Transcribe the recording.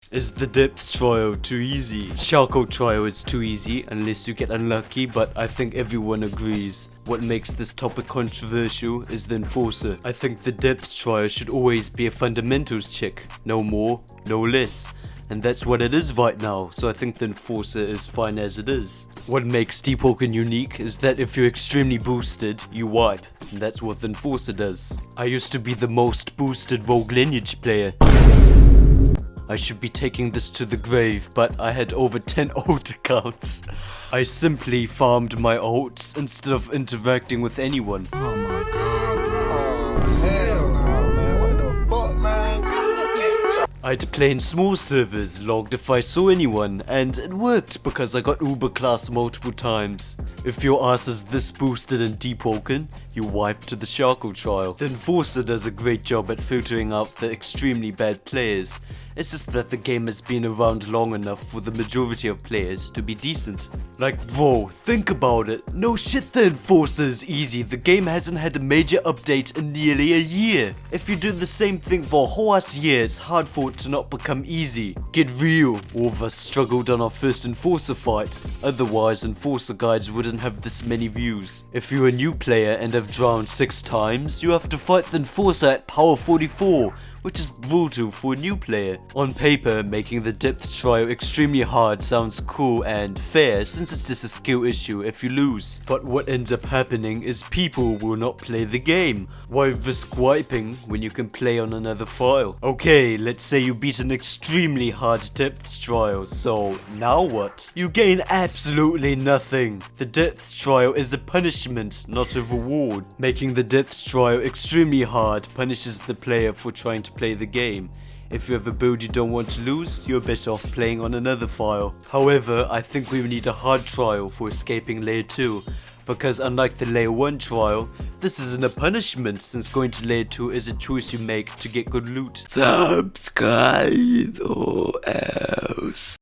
Is the depth trial too easy? Charcoal trial is too easy unless you get unlucky, but I think everyone agrees. What makes this topic controversial is the enforcer. I think the depth trial should always be a fundamentals check. No more, no less. And that's what it is right now, so I think the enforcer is fine as it is. What makes Deepwoken unique is that if you're extremely boosted, you wipe. And that's what the enforcer does. I used to be the most boosted rogue lineage player. I should be taking this to the grave, but I had over 10 ult accounts. I simply farmed my ults instead of interacting with anyone. Oh my god, bro. Oh, hell no, man. What the fuck, man? I'd play in small servers, logged if I saw anyone, and it worked because I got Uber class multiple times. If your ass is this boosted in Deepwoken, you wipe to the Charcoal trial. The enforcer does a great job at filtering out the extremely bad players. It's just that the game has been around long enough for the majority of players to be decent. Like bro, think about it. No shit, the enforcer is easy. The game hasn't had a major update in nearly a year. If you do the same thing for a whole ass year, it's hard for it to not become easy. Get real. All of us struggled on our first enforcer fight. Otherwise, enforcer guides wouldn't have this many views. If you're a new player and have drowned 6 times, you have to fight the enforcer at power 44. Which is brutal for a new player. On paper, making the depth trial extremely hard sounds cool and fair since it's just a skill issue if you lose. But what ends up happening is people will not play the game. Why risk wiping when you can play on another file? Okay, let's say you beat an extremely hard depth trial, so now what? You gain absolutely nothing. The depth trial is a punishment, not a reward. Making the depth trial extremely hard punishes the player for trying to play the game. If you have a build you don't want to lose, you're better off playing on another file. However, I think we need a hard trial for escaping layer 2, because unlike the layer 1 trial, this isn't a punishment since going to layer 2 is a choice you make to get good loot. Subscribe or else.